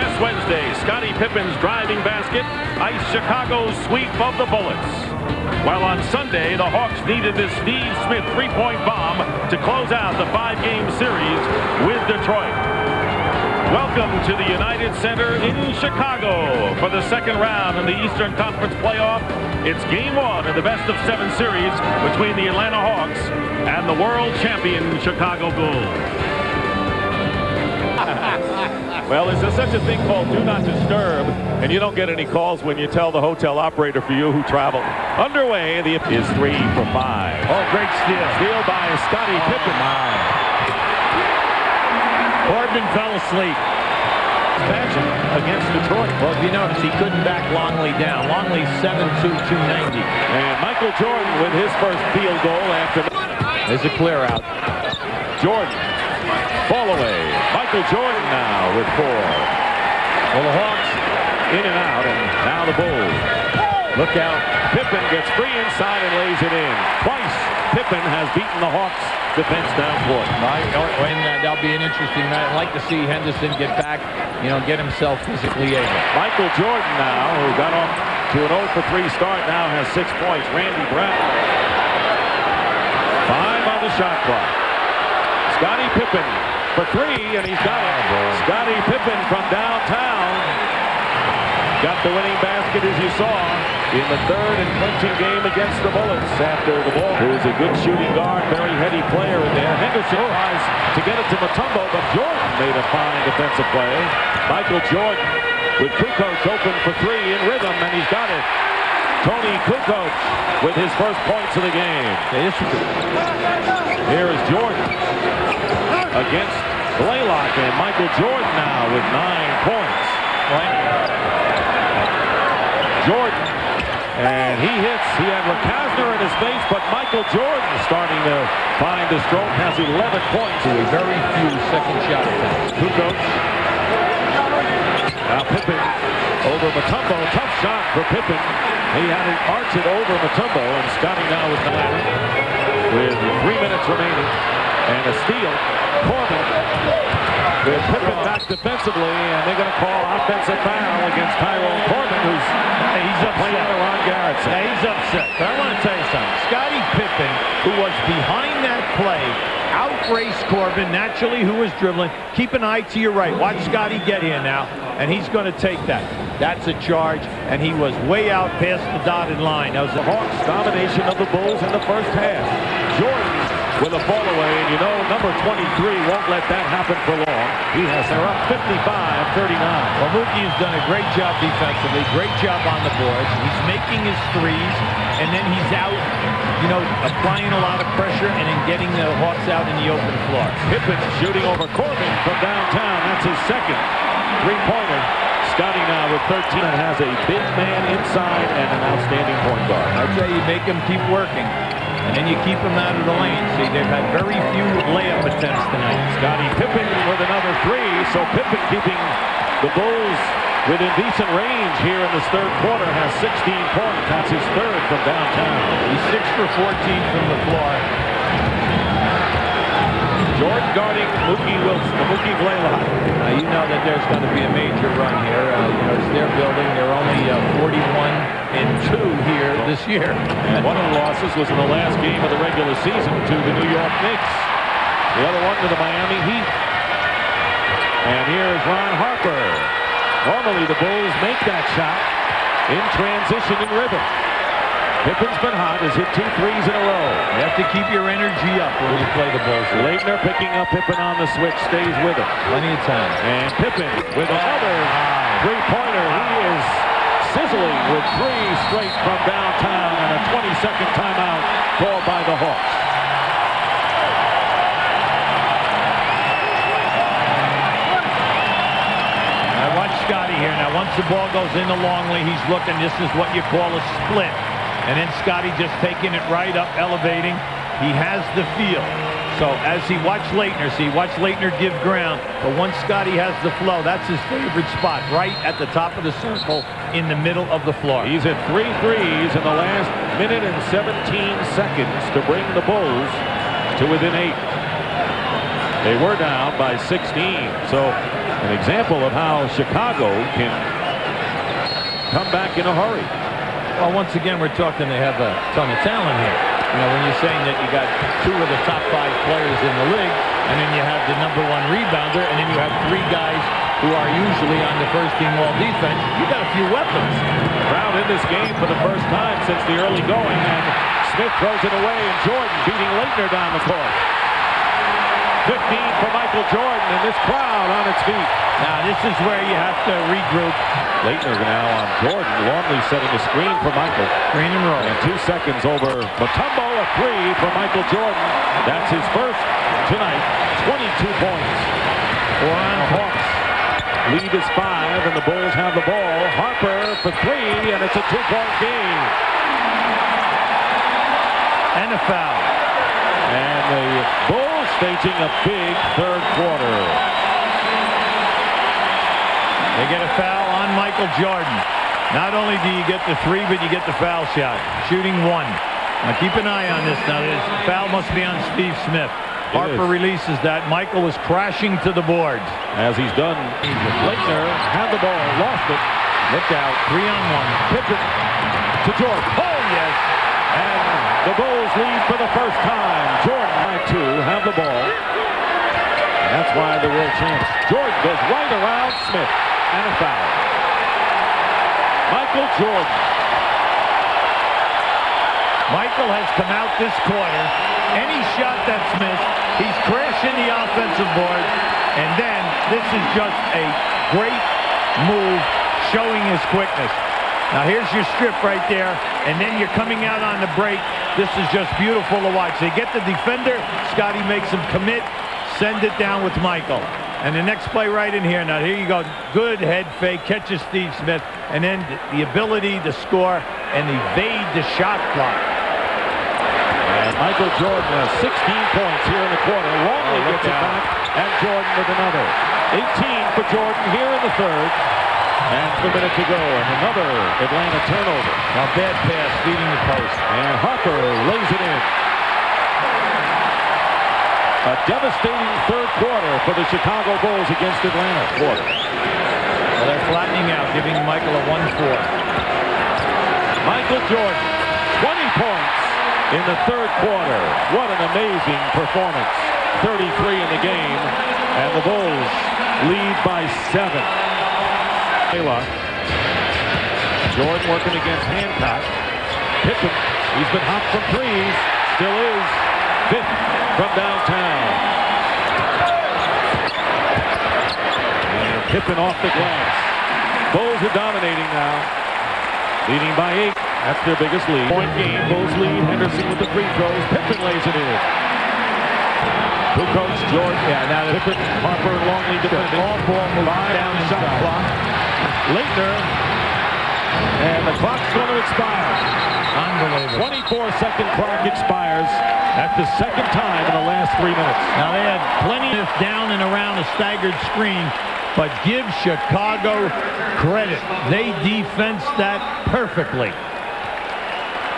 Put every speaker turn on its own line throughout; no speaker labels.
Last Wednesday, Scottie Pippen's driving basket iced Chicago's sweep of the Bullets. While on Sunday, the Hawks needed this Steve Smith three-point bomb to close out the 5-game series with Detroit. Welcome to the United Center in Chicago for the second round in the Eastern Conference playoff. It's game 1 of the best-of-7 series between the Atlanta Hawks and the world champion Chicago Bulls. Well, there's such a thing called do not disturb, and you don't get any calls when you tell the hotel operator for you who traveled. Underway, is 3 for 5. Oh, great steal. Steal by Scottie Pippen. Corbin fell asleep. Expansion against Detroit.
Well, if you notice, he couldn't back Longley down. Longley 7'2", 290.
And Michael Jordan with his first field goal after.
There's a clear out.
Jordan. Ball away. Michael Jordan now with 4. Well, the Hawks in and out, and now the Bulls. Look out. Pippen gets free inside and lays it in. Twice, Pippen has beaten the Hawks defense down court.
And that'll be an interesting night. I'd like to see Henderson get back, get himself physically able.
Michael Jordan now, who got off to an 0 for 3 start, now has 6 points. Randy Brown. 5 on the shot clock. Scottie Pippen for 3, and he's got it. Scottie Pippen from downtown got the winning basket, as you saw, in the 3rd and clinching game against the Bullets after the ball. There's a good shooting guard, very heady player in there. Henderson tries to get it to Mutombo, but Jordan made a fine defensive play. Michael Jordan with Kukoc open for 3 in rhythm, and he's got it. Tony Kukoc with his first points of the game. Here is Jordan against Blaylock, and Michael Jordan now with 9 points. Jordan, and he hits. He had Rakasner in his face, but Michael Jordan starting to find the stroke, has 11 points.
Very few second shot attempts.
Kukoc. Now Pippen over Mutombo. Tough shot for Pippen. He had it arch it over Mutombo, and Scottie now with the ladder with 3 minutes remaining. And a steal. Corbin with Pippen back defensively, and they're going to call offensive foul against Tyrone Corbin, who's playing on Ron Garrett.
He's upset. But I want to tell you something. Scottie Pippen, who was behind that play, outraced Corbin, naturally, who was dribbling. Keep an eye to your right. Watch Scottie get here now, and he's going to take that. That's a charge, and he was way out past the dotted line. That was
the Hawks' domination of the Bulls in the first half. Jordan with a fall away, and number 23 won't let that happen for long. They're up 55-39.
Well, Mookie has done a great job defensively, great job on the boards. He's making his threes, and then he's out, applying a lot of pressure and then getting the Hawks out in the open floor.
Pippen shooting over Corbin from downtown. That's his second three-pointer. Scottie now with 13 and has a big man inside and an outstanding point guard.
I tell you, make him keep working. And then you keep them out of the lane. See, they've had very few layup attempts tonight.
Scottie Pippen with another 3. So Pippen keeping the Bulls within decent range here in this 3rd quarter. Has 16 points. That's his 3rd from downtown.
He's 6 for 14 from the floor.
Jordan guarding Mookie Blaylock.
Now you know that there's going to be a major run here. It's their building. They're only 41-2 here this year.
And one of the losses was in the last game of the regular season to the New York Knicks. The other one to the Miami Heat. And here is Ron Harper. Normally the Bulls make that shot in transition and rhythm. Pippen's been hot, has hit 2 threes in a row.
You have to keep your energy up when you play the Bulls.
Leitner picking up Pippen on the switch, stays with him.
Plenty of time.
And Pippen with another three-pointer. He is sizzling with 3 straight from downtown, and a 20-second timeout called by the Hawks.
Now watch Scottie here. Now once the ball goes into Longley, he's looking. This is what you call a split. And then Scottie just taking it right up, elevating. He has the feel. So as he watched Leitner, watch Leitner give ground. But once Scottie has the flow, that's his favorite spot, right at the top of the circle in the middle of the floor.
He's at 3 threes in the last minute and 17 seconds to bring the Bulls to within 8. They were down by 16. So An example of how Chicago can come back in a hurry.
Well, once again, we're talking they have a ton of talent here. You know, when you're saying that you got 2 of the top 5 players in the league, and then you have the #1 rebounder, and then you have 3 guys who are usually on the first-team all-defense, you got a few weapons.
Crowd in this game for the first time since the early going, and Smith throws it away, and Jordan beating Leitner down the court. 15 for Michael Jordan, and this crowd on its feet.
Now, this is where you have to regroup.
Leitner now on Jordan. Longley setting a screen for Michael.
Green and roll.
And 2 seconds over Mutombo, a 3 for Michael Jordan. That's his first tonight. 22 points. For the Hawks. Lead is 5, and the Bulls have the ball. Harper for 3, and it's a 2-point game.
And a foul.
And the Bulls staging a big third quarter.
They get a foul on Michael Jordan. Not only do you get the 3, but you get the foul shot. Shooting 1. Now keep an eye on this. Now this foul must be on Steve Smith. Harper releases that. Michael was crashing to the boards.
As he's done, Leitner had the ball, lost it.
Look out, 3-on-1.
Pippen to Jordan. Oh, yes. And the Bulls lead for the first time. Jordan by 2, have the ball. And that's why the world champs. Jordan goes right around Smith. And a foul. Michael Jordan.
Michael has come out this quarter. Any shot that's missed, he's crashing the offensive board. And then this is just a great move showing his quickness. Now here's your strip right there. And then you're coming out on the break. This is just beautiful to watch. They get the defender. Scotty makes him commit. Send it down with Michael. And the next play right in here. Now here you go. Good head fake. Catches Steve Smith. And then the ability to score and evade the shot clock.
And Michael Jordan has 16 points here in the quarter. Longley gets it back. And Jordan with another. 18 for Jordan here in the third. And a minute to go. And another Atlanta turnover.
Now bad pass feeding the post.
And Harper lays it in. A devastating third quarter for the Chicago Bulls against Atlanta.
Well, they're flattening out, giving Michael a 1-4.
Michael Jordan, 20 points in the third quarter. What an amazing performance. 33 in the game, and the Bulls lead by 7. Jordan working against Hancock. Pippen, he's been hot from 3s, still is. 5th from downtown. And Pippen off the glass. Bulls are dominating now. Leading by 8. That's their biggest lead. Point game. Bulls lead. Henderson with the free throws. Pippen lays it in. Who coach Jordan?
Yeah, now
Pippen, Harper, Longley defending.
All ball moves down
the shot clock. Leitner. And the clock's going to expire.
Unbelievable.
24-second clock expires. That's the second time in the last 3 minutes.
Now they had plenty of down and around a staggered screen, but give Chicago credit. They defensed that perfectly.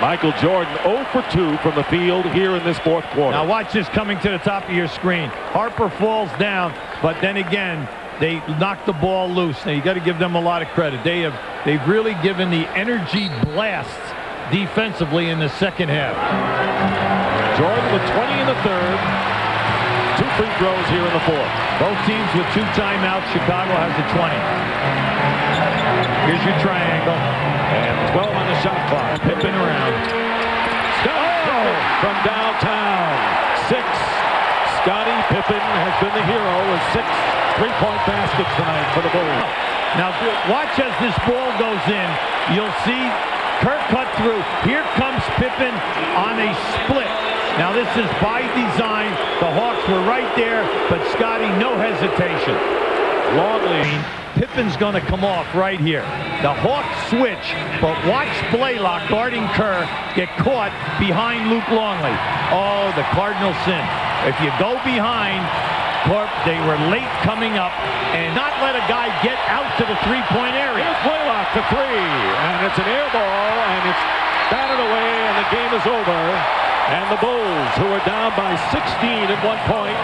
Michael Jordan 0 for 2 from the field here in this fourth quarter.
Now watch this coming to the top of your screen. Harper falls down, but then again, they knocked the ball loose. Now you got to give them a lot of credit. They've really given the energy blasts defensively in the second half.
Jordan with 20 in the third. 2 free throws here in the fourth.
Both teams with 2 timeouts. Chicago has a 20. Here's your triangle.
And 12 on the shot clock.
Pippen around.
Pippen from downtown. 6. Scottie Pippen has been the hero with 6 3-point baskets tonight for the Bulls.
Now watch as this ball goes in. You'll see Kirk cut through. Here comes Pippen on a split. Now this is by design. The Hawks were right there, but Scotty, no hesitation.
Longley.
Pippen's going to come off right here. The Hawks switch, but watch Blaylock guarding Kerr get caught behind Luke Longley. Oh, the Cardinal sin. If you go behind, they were late coming up and not let a guy get out to the 3-point area.
Here's Blaylock for 3, and it's an air ball, and it's batted away, and the game is over. And the Bulls, who are down by 16 at one point,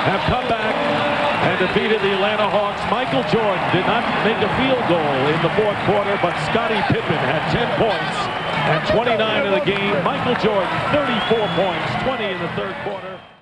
have come back and defeated the Atlanta Hawks. Michael Jordan did not make a field goal in the fourth quarter, but Scottie Pippen had 10 points and 29 in the game. Michael Jordan, 34 points, 20 in the third quarter.